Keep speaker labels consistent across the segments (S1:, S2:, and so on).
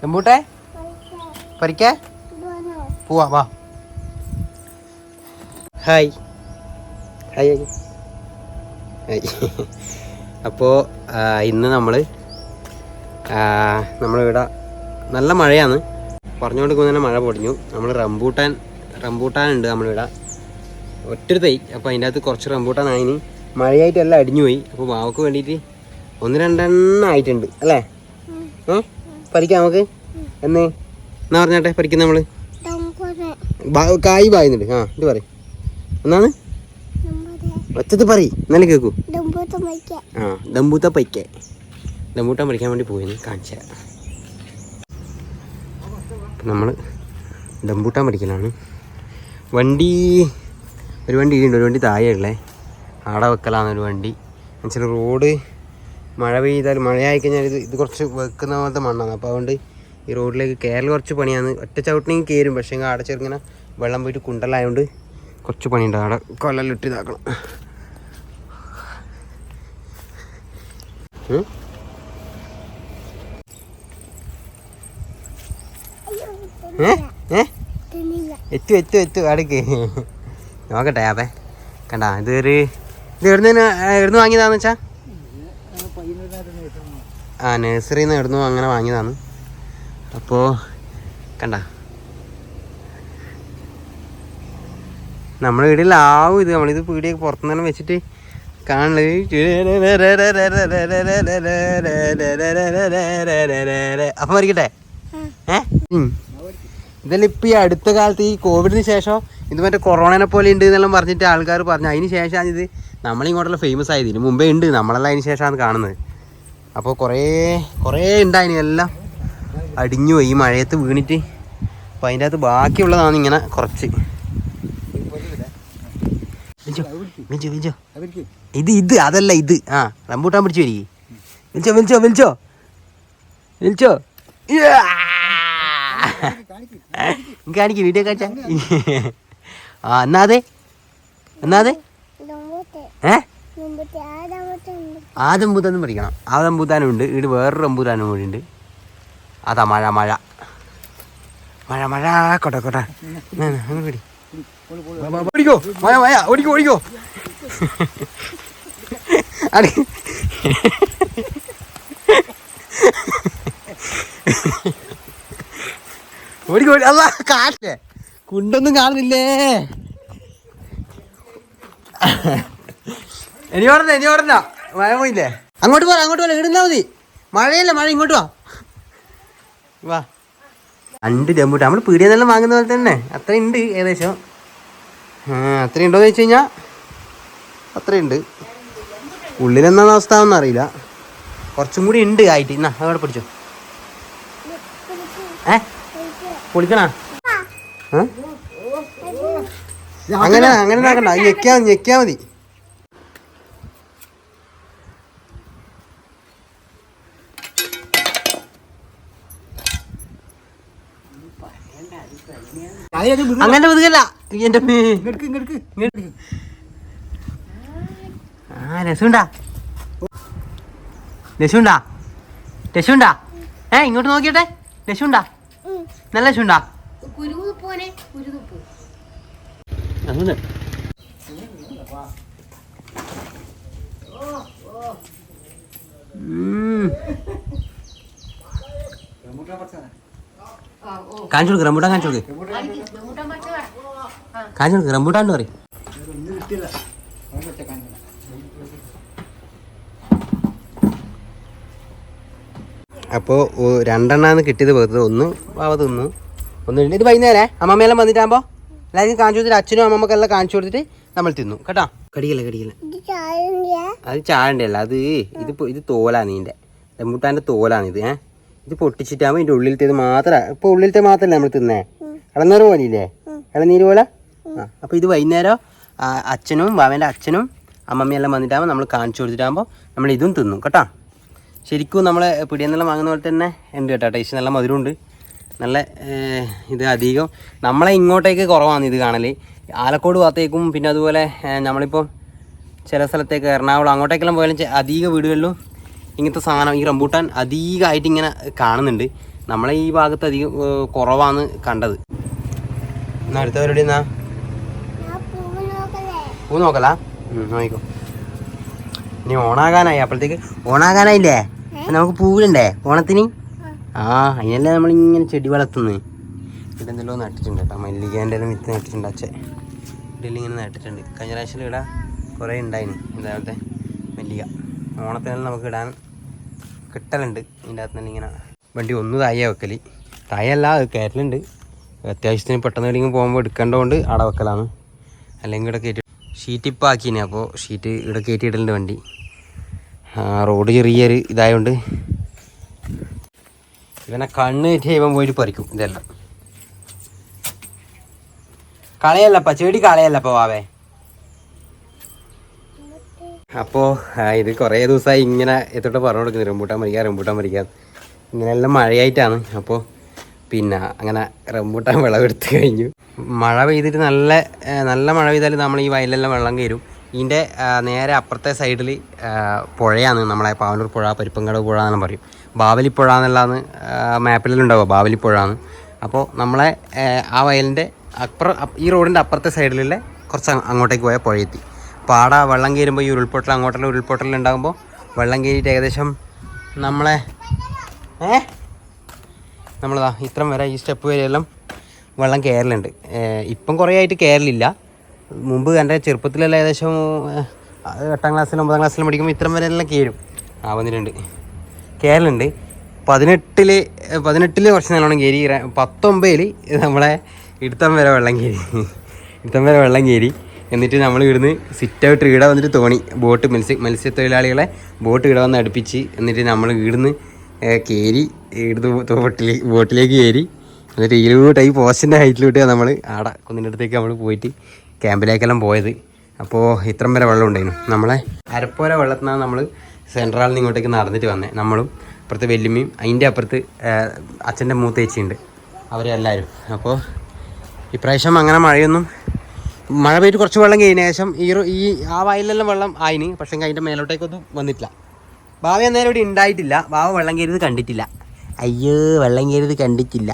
S1: റംബൂട്ടെ പറിക്കാ പോവാ വാ. Hi hi hi. അപ്പോൾ ഇന്ന് നമ്മളിവിടെ നല്ല മഴയാണ്. പറഞ്ഞുകൊണ്ട് തന്നെ മഴ പൊടിഞ്ഞു. നമ്മൾ റംബൂട്ടാൻ ഉണ്ട് നമ്മളിവിടെ ഒറ്റൊരു തൈ. അപ്പോൾ അതിൻ്റെ അകത്ത് കുറച്ച് റംബൂട്ടാൻ ആയിന് മഴയായിട്ട് എല്ലാം അടിഞ്ഞു പോയി. അപ്പോൾ മാവക്ക് വേണ്ടിയിട്ട് 1-2 ആയിട്ടുണ്ട് അല്ലേ? പറിക്കാം നമുക്ക് എന്ന് എന്നാ പറഞ്ഞാട്ടെ പറിക്കുന്ന നമ്മൾ കായ് പായുന്നുണ്ട്. ഇത് പറയും ഒന്നാണ് ഒച്ചത്ത് പറ എന്നാലും കേൾക്കൂ. ദമ്പൂട്ടാൻ പഠിക്കാൻ വേണ്ടി പോയിന്ന് കാണിച്ച. നമ്മൾ ദമ്പൂട്ടാൻ പഠിക്കലാണ്. ഒരു വണ്ടി ഇടുന്നുണ്ട്, ഒരു വണ്ടി താഴെയുള്ളേ ആടെ വെക്കലാണ് ഒരു വണ്ടി. എന്നുവെച്ചാൽ റോഡ് മഴ പെയ്താൽ മഴയായി കഴിഞ്ഞാൽ ഇത് കുറച്ച് വെക്കുന്ന പോലത്തെ മണ്ണാണ്. അപ്പോൾ അതുകൊണ്ട് ഈ റോഡിലേക്ക് കയറൽ കുറച്ച് പണിയാണ്. ഒറ്റ ചവിട്ടിനെങ്കിൽ കയറും, പക്ഷേ ആടെ ചെറുങ്ങനെ വെള്ളം പോയിട്ട് കുണ്ടലായതുകൊണ്ട് കുറച്ച് പണിയുണ്ട്. അവിടെ കൊല്ലലിട്ട് ഇതാക്കണം. എത്തു അടുക്ക് നോക്കട്ടെ. അപ്പേ കണ്ടാ ഇത് എവിടുന്ന് വാങ്ങിയതാന്ന് വെച്ചാ നഴ്സറിയിൽ നിന്ന് എവിടുന്നു അങ്ങനെ വാങ്ങിയതാണ്. അപ്പോൾ കണ്ട നമ്മുടെ വീട്ടിലാവും ഇത്. നമ്മളിത് പീടിയൊക്കെ പുറത്തുനിന്ന് വെച്ചിട്ട് കാണുന്നത്. അപ്പം വരിക്കട്ടെ. ഇതെല്ലാം ഇപ്പം ഈ അടുത്ത കാലത്ത് ഈ കോവിഡിന് ശേഷം ഇത് മറ്റേ കൊറോണനെ പോലെ ഉണ്ട് എന്നെല്ലാം പറഞ്ഞിട്ട് ആൾക്കാർ പറഞ്ഞു. അതിന് ശേഷമാണ് ഇത് നമ്മളിങ്ങോട്ടുള്ള ഫേമസ് ആയത്. ഇതിന് മുമ്പേ ഉണ്ട്, നമ്മളെല്ലാം അതിന് ശേഷമാണ് കാണുന്നത്. അപ്പോൾ കുറേ ഉണ്ടായിന്, എല്ലാം അടിഞ്ഞു പോയി ഈ മഴയത്ത് വീണിട്ട്. അപ്പോൾ അതിൻ്റെ അകത്ത് ബാക്കിയുള്ളതാണ് ഇങ്ങനെ കുറച്ച്. ഇത് അതല്ല ഇത്. റംബൂട്ടാൻ പിടിച്ചു വരി. വിളിച്ചോ കാണിക്ക് വീഡിയോ കാണിച്ചാ. എന്നാതെ ആദംബൂതാനും പഠിക്കണം. ആദംബൂതാനും ഉണ്ട്. ഇവിടെ വേറൊരു റംബൂതാനും കൂടി ഉണ്ട്. അതാ മഴ കോട്ടെ അങ്ങോട്ട് ഓടിക്കോ മഴ ഓടിക്കോ അടി ഓടിക്കോ. അല്ല കാട്ടേ കുണ്ടൊന്നും കാണുന്നില്ലേ. ഇനി ഓടണ്ട മഴ പോയില്ലേ. അങ്ങോട്ട് പോലെ ഇടുന്നാ മതി. മഴയല്ല മഴ ഇങ്ങോട്ട് വാ. 2 ദമ്പൂട്ടാൻ നമ്മൾ പീടിയെന്നെല്ലാം വാങ്ങുന്ന പോലെ തന്നെ അത്രയുണ്ട് ഏകദേശം. അത്രയുണ്ടോയെന്ന് വെച്ച് കഴിഞ്ഞാൽ അത്രയുണ്ട്. ഉള്ളിലെന്നാണ് അവസ്ഥ ഒന്നും അറിയില്ല. കുറച്ചും കൂടി ഉണ്ട് ആയിട്ട്. എന്നാ അവിടെ പിടിച്ചോ. പൊളിക്കണ അങ്ങനെ ആക്കണ്ട. ഞെക്കിയാ മതി. അങ്ങനെ ഒതുക്കല്ല എന്റെ രസുണ്ടാ ഇങ്ങോട്ട് നോക്കിയട്ടെ. രസുണ്ടാ നല്ല രസുണ്ടാ. അങ്ങനെ കാണിച്ചു കൊടുക്ക്. റംബൂട്ടാൻ കാണിച്ചു കൊടുക്ക്. റംബൂട്ടാൻ പറയും. അപ്പോൾ 2 കിട്ടിയത് പോകത്തത്. ഒന്ന് വാവ തിന്നു, ഒന്ന് ഇത് വൈകുന്നേരം അമ്മമ്മയെല്ലാം വന്നിട്ടാകുമ്പോൾ എല്ലാവർക്കും കാണിച്ചു കൊടുത്തിട്ട് അച്ഛനും അമ്മമ്മക്കെല്ലാം കാണിച്ചു കൊടുത്തിട്ട് നമ്മൾ തിന്നു കേട്ടോ. കടിക്കല്ലേ അത് ചായണ്ടല്ല. ഇത് തോലാണ്. ഇതിൻ്റെ റംബൂട്ടാൻ്റെ തോലാണിത്. ഇത് പൊട്ടിച്ചിട്ടാകുമ്പോൾ ഇതിൻ്റെ ഉള്ളിലത്തേത് മാത്രമേ. ഇപ്പോൾ ഉള്ളിലത്തെ മാത്രമല്ലേ നമ്മൾ തിന്നേ. ഇളനീര് പോലെയില്ലേ, ഇളനീര് പോലെ. അപ്പോൾ ഇത് വൈകുന്നേരം അച്ഛനും ബാബേൻ്റെ അച്ഛനും അമ്മമ്മയെല്ലാം വന്നിട്ടാകുമ്പോൾ നമ്മൾ കാണിച്ചു കൊടുത്തിട്ടാകുമ്പോൾ നമ്മൾ ഇതും തിന്നും കേട്ടോ. ശരിക്കും നമ്മളെ പിടിയെന്നെല്ലാം വാങ്ങുന്ന പോലെ തന്നെ ഉണ്ട് കേട്ടോ. ടേസ്റ്റ് നല്ല മധുരമുണ്ട്. നല്ല ഇത് അധികം നമ്മളെ ഇങ്ങോട്ടേക്ക് കുറവാണ് ഇത് കാണൽ. ആലക്കോട് ഭാഗത്തേക്കും പിന്നെ അതുപോലെ നമ്മളിപ്പം ചില സ്ഥലത്തേക്ക് എറണാകുളം അങ്ങോട്ടേക്കെല്ലാം പോയാലും അധിക വീടുകളിലും ഇങ്ങനത്തെ സാധനം ഈ റംബൂട്ടാൻ അധികമായിട്ട് ഇങ്ങനെ കാണുന്നുണ്ട്. നമ്മളെ ഈ ഭാഗത്ത് അധികം കുറവാണ് കണ്ടത്. എന്നാ അടുത്തവരുടെ എന്നാ പൂ നോക്കലാ? നോക്കിക്കോ. ഇനി ഓണാകാനായി, അപ്പോഴത്തേക്ക് ഓണാകാനായില്ലേ? നമുക്ക് പൂവിടണ്ടേ ഓണത്തിന്? അതിനല്ലേ നമ്മളിങ്ങനെ ചെടി വളർത്തുന്നത്. ഇവിടെ എന്തെല്ലോ നട്ടിട്ടുണ്ട് കേട്ടോ, മല്ലികേൻ്റെ എല്ലാം വിത്ത് നട്ടിട്ടുണ്ട്. അച്ഛൻ ഇവിടെ ഇങ്ങനെ നട്ടിട്ടുണ്ട്. കഴിഞ്ഞ പ്രാവശ്യം ഇവിടെ കുറേ ഉണ്ടായിന് ഇതേപോലത്തെ മല്ലിക. ഓണത്തിനെല്ലാം നമുക്ക് ഇടാൻ കിട്ടലുണ്ട്. ഇതിൻ്റെ അകത്ത് തന്നെ ഇങ്ങനെ വണ്ടി ഒന്ന് തായ വെക്കൽ, തായല്ല അത് കയറ്റലുണ്ട്. അത്യാവശ്യത്തിന് പെട്ടെന്ന് എവിടെയെങ്കിലും പോകുമ്പോൾ എടുക്കേണ്ടതുകൊണ്ട് അവിടെ വെക്കലാണ്. അല്ലെങ്കിൽ ഇവിടെ കയറ്റി ഷീറ്റ് ഇപ്പം ആക്കിനെ, അപ്പോൾ ഷീറ്റ് ഇവിടെ കയറ്റിയിടലുണ്ട് വണ്ടി. റോഡ് ചെറിയൊരു ഇതായതുകൊണ്ട് ഇവനെ കണ്ണ് കയറ്റി ഇവൻ പോയിട്ട് പറിക്കും ഇതെല്ലാം. കളയല്ലപ്പ ചെടി കളയല്ലപ്പ വാവേ. അപ്പോൾ ഇത് കുറേ ദിവസമായി ഇങ്ങനെ എത്തോട്ട് പറഞ്ഞു കൊടുക്കുന്നത് റംബൂട്ടാൻ പറിക്കാം ഇങ്ങനെയെല്ലാം മഴയായിട്ടാണ്. അപ്പോൾ പിന്നെ അങ്ങനെ റംബൂട്ടാൻ വിളവെടുത്ത് കഴിഞ്ഞു. മഴ പെയ്തിട്ട് നല്ല മഴ പെയ്താൽ നമ്മൾ ഈ വയലിലെല്ലാം വെള്ളം കയറും. ഇതിൻ്റെ നേരെ അപ്പുറത്തെ സൈഡിൽ പുഴയാണ്, നമ്മളെ പാവനൂർ പുഴ, പരിപ്പങ്കട പുഴ എന്നെല്ലാം പറയും. ബാവലിപ്പുഴ എന്നുള്ളതാണ് മാപ്പിലെല്ലാം ഉണ്ടാവുക, ബാവലിപ്പുഴ ആണ്. അപ്പോൾ നമ്മളെ ആ വയലിൻ്റെ ഈ റോഡിൻ്റെ അപ്പുറത്തെ സൈഡിലുള്ള കുറച്ച് അങ്ങോട്ടേക്ക് പോയാൽ പുഴയെത്തി. അപ്പോൾ ആടെ വെള്ളം കയറുമ്പോൾ ഈ അങ്ങോട്ടുള്ള ഉരുൾപൊട്ടലുണ്ടാകുമ്പോൾ വെള്ളം കയറിയിട്ട് ഏകദേശം നമ്മളതാ ഇത്രയും വരെ ഈ സ്റ്റെപ്പ് വരെയെല്ലാം വെള്ളം കയറലുണ്ട്. ഇപ്പം കുറേ ആയിട്ട് കയറലില്ല. മുമ്പ് എൻ്റെ ചെറുപ്പത്തിലെല്ലാം ഏകദേശം 8ാം ക്ലാസ്സിലും 9ാം ക്ലാസ്സിലും പഠിക്കുമ്പോൾ ഇത്രയും വരെ എല്ലാം കയറും. വന്നിട്ടുണ്ട്, കയറലുണ്ട്. 18 കുറച്ച് നല്ലോണം കയറി. 19 നമ്മളെ ഇടുത്തം വരെ വെള്ളം കയറി. എന്നിട്ട് നമ്മൾ ഇവിടുന്ന് സിറ്റ് ഔട്ട് ഇവിടെ വന്നിട്ട് തോണി ബോട്ട് മത്സ്യത്തൊഴിലാളികളെ ബോട്ട് ഇവിടെ വന്ന് അടുപ്പിച്ച്, എന്നിട്ട് നമ്മൾ ഇവിടുന്ന് കയറി ഇവിടുന്ന് ബോട്ടിലേക്ക് കയറി, എന്നിട്ട് ഈ പോസ്റ്റിൻ്റെ ഹൈറ്റിലോട്ട് നമ്മൾ ആടെ കുന്നിൻ്റെ അടുത്തേക്ക് നമ്മൾ പോയിട്ട് ക്യാമ്പിലേക്കെല്ലാം പോയത്. അപ്പോൾ ഇത്രയും വരെ വെള്ളം ഉണ്ടായിരുന്നു. നമ്മളെ അരപ്പോര വെള്ളത്തിൽ നിന്നാണ് നമ്മൾ സെൻട്രലിൽ നിന്ന് ഇങ്ങോട്ടേക്ക് നടന്നിട്ട് വന്നത്. നമ്മളും അപ്പുറത്ത് വെല്ലുമ്മയും അതിൻ്റെ അപ്പുറത്ത് അച്ഛൻ്റെ മൂത്തേച്ചിയുണ്ട്, അവരെല്ലാവരും. അപ്പോൾ ഇപ്രാവശ്യം അങ്ങനെ മഴ പെയ്ത് കുറച്ച് വെള്ളം കഴിഞ്ഞ ശേഷം ഈ ആ വയലിലെല്ലാം വെള്ളം ആയിന്. പക്ഷേ അതിൻ്റെ മേലോട്ടേക്കൊന്നും വന്നിട്ടില്ല. ബാവ അന്നേരം ഇവിടെ ഉണ്ടായിട്ടില്ല. ബാവ വെള്ളം കയറിയത് കണ്ടിട്ടില്ല. അയ്യോ, വെള്ളം കയറിയത് കണ്ടിട്ടില്ല.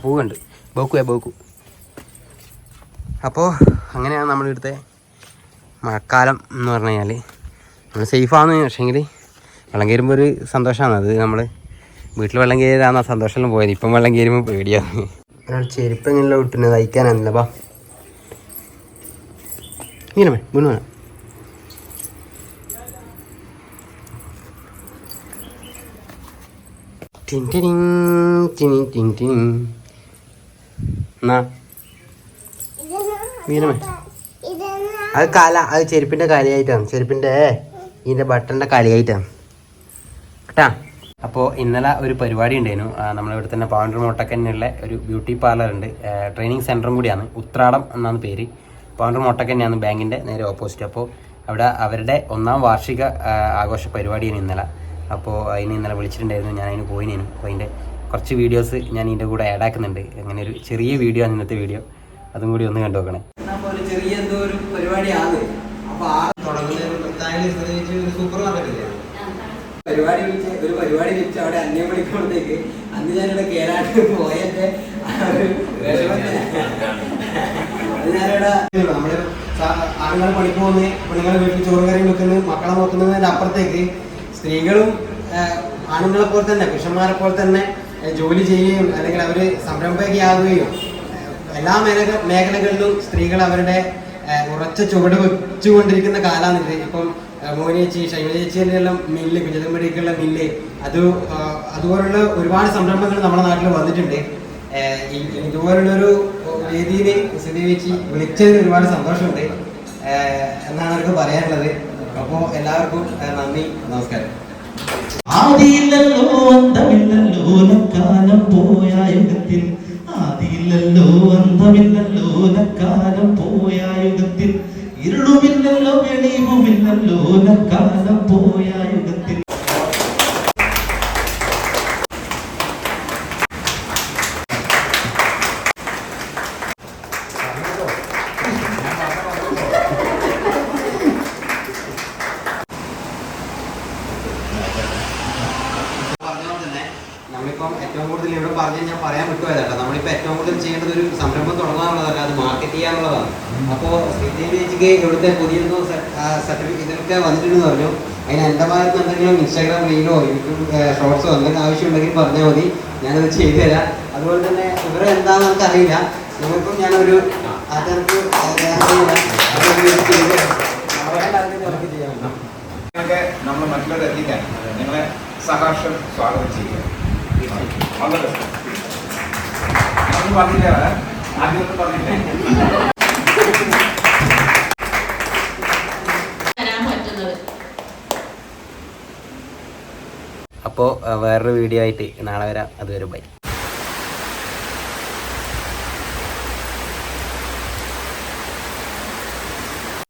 S1: പൂവുണ്ട്, ബോക്കു. അപ്പോൾ അങ്ങനെയാണ് നമ്മളിവിടുത്തെ മഴക്കാലം എന്ന് പറഞ്ഞു കഴിഞ്ഞാൽ. നമ്മൾ സേഫാണ്, പക്ഷേങ്കിൽ വെള്ളം കയറുമ്പോൾ ഒരു സന്തോഷമാണ്. അത് നമ്മൾ വീട്ടിൽ വെള്ളം കയറിയതാണ് ആ സന്തോഷമെല്ലാം പോയത്. ഇപ്പം വെള്ളം കയറുമ്പോൾ പേടിയാണ്. ഒരാൾ ചെരുപ്പ് എങ്ങനെയല്ലോ ഇട്ടുന്നത് തയ്ക്കാനാണല്ലോ. ബാ ഇങ്ങനെ വീണ് വേണം. എന്നാ വീണമേ, അത് ചെരുപ്പിൻ്റെ കാലിയായിട്ടാണ്, ചെരുപ്പിൻ്റെ ഇതിൻ്റെ ബട്ടൻ്റെ കാലിയായിട്ടാണ് കേട്ടാ. അപ്പോൾ ഇന്നലെ ഒരു പരിപാടി ഉണ്ടായിരുന്നു. നമ്മളിവിടെ തന്നെ പാവനൂർ മൊട്ടക്കന്നുള്ള ഒരു ബ്യൂട്ടി പാർലർ ഉണ്ട്, ട്രെയിനിങ് സെൻറ്ററും കൂടിയാണ്. ഉത്രാടം എന്നാണ് പേര്. പാവനൂർ മൊട്ടക്കന്നെയാണ് ബാങ്കിൻ്റെ നേരെ ഓപ്പോസിറ്റ്. അപ്പോൾ അവിടെ അവരുടെ 1ാം വാർഷിക ആഘോഷ പരിപാടിയാണ് ഇന്നലെ. അപ്പോൾ അതിന് ഇന്നലെ വിളിച്ചിട്ടുണ്ടായിരുന്നു, ഞാൻ അതിന് പോയിനേനും. അപ്പോൾ അതിൻ്റെ കുറച്ച് വീഡിയോസ് ഞാൻ ഇതിൻ്റെ കൂടെ ആഡ് ആക്കുന്നുണ്ട്. അങ്ങനെ ഒരു ചെറിയ വീഡിയോ ആണ് ഇന്നത്തെ വീഡിയോ, അതും കൂടി ഒന്ന് കണ്ടു നോക്കണേ. അപ്പോൾ ചെറിയ എന്തോ ഒരു പരിപാടിയാണ്. അപ്പോൾ ഒരു പരിപാടി വെച്ച് അവിടെ അന്യ മണിക്കൂറത്തേക്ക് അന്ന് ഞാനിവിടെ കേരാട്ട് പോയതിന്റെ നമ്മള് ആണുങ്ങൾ പണിക്ക് പോകുന്നത്, പെണ്ണുങ്ങളെ വീട്ടിൽ ചോറും കറിയും വെക്കുന്നത്, മക്കളെ നോക്കുന്നതിന്റെ അപ്പുറത്തേക്ക് സ്ത്രീകളും ആണുങ്ങളെ പോലെ തന്നെ പുരുഷന്മാരെ പോലെ തന്നെ ജോലി ചെയ്യുകയും അല്ലെങ്കിൽ അവര് സംരംഭകയാകുകയും എല്ലാ മേഖലകളിലും സ്ത്രീകൾ അവരുടെ ഉറച്ച ചുവട് വെച്ചുകൊണ്ടിരിക്കുന്ന കാലമാണിത്. ഇപ്പം മോനേച്ചി, ഷൈമചേച്ചിയുടെ എല്ലാം മില്ല്, കുഞ്ഞതമ്പടിക്കുള്ള മില്ല്, അതുപോലുള്ള ഒരുപാട് സംരംഭങ്ങൾ നമ്മുടെ നാട്ടിൽ വന്നിട്ടുണ്ട്. ഇതുപോലുള്ളൊരു വേദിയിൽ സുദേവിച്ച് വിളിച്ചതിന് ഒരുപാട് സന്തോഷമുണ്ട് എന്നാണ് അവർക്ക് പറയാനുള്ളത്. അപ്പോൾ എല്ലാവർക്കും നന്ദി, നമസ്കാരം.
S2: ആദിയില്ലല്ലോ അന്തമില്ലല്ലോ കാലം പോയ യുഗത്തിൽ, ആദിയില്ലല്ലോ അന്തമില്ലല്ലോ കാലം പോയ യുഗത്തിൽ, ഇരുളുമില്ലല്ലോ വെളിവുമില്ലല്ലോ കാലം പോയ യുഗത്തിൽ.
S1: നമ്മളിപ്പം ഏറ്റവും കൂടുതൽ ഇവിടെ പറഞ്ഞ് ഞാൻ പറയാൻ വിട്ടുപോയതല്ല. നമ്മളിപ്പോൾ ഏറ്റവും കൂടുതൽ ചെയ്യേണ്ടത് ഒരു സംരംഭം തുടങ്ങാനുള്ളതല്ല, അത് മാർക്കറ്റ് ചെയ്യാനുള്ളതാണ്. അപ്പോൾ ശ്രീദേവി ചേച്ചിക്ക് ഇവിടുത്തെ പുതിയ സർട്ടിഫിക്കറ്റ് ഇതൊക്കെ വന്നിട്ടുണ്ടെന്ന് പറഞ്ഞു. അതിന് എൻ്റെ ഭാഗത്ത് എന്തെങ്കിലും ഇൻസ്റ്റാഗ്രാം റീലോ യൂട്യൂബ് ഷോർട്സോ എന്തെങ്കിലും ആവശ്യമുണ്ടെങ്കിൽ പറഞ്ഞാൽ മതി, ഞാനത് ചെയ്തു തരാം. അതുപോലെ തന്നെ ഇവരെ എന്താണെന്ന് നമുക്കറിയില്ല, നിങ്ങൾക്കും ഞാനൊരു അതെനിക്ക്
S3: നമ്മൾ മറ്റുള്ളവരെ എത്തിക്കാൻ നിങ്ങളെ സഹർഷം സ്വാഗതം ചെയ്യുക. പറഞ്ഞില്ല, ആദ്യമൊന്നും പറഞ്ഞില്ലേ?
S1: അപ്പോൾ വേറൊരു വീഡിയോ ആയിട്ട് നാളെ വരാം. അതുവരെ ബൈ.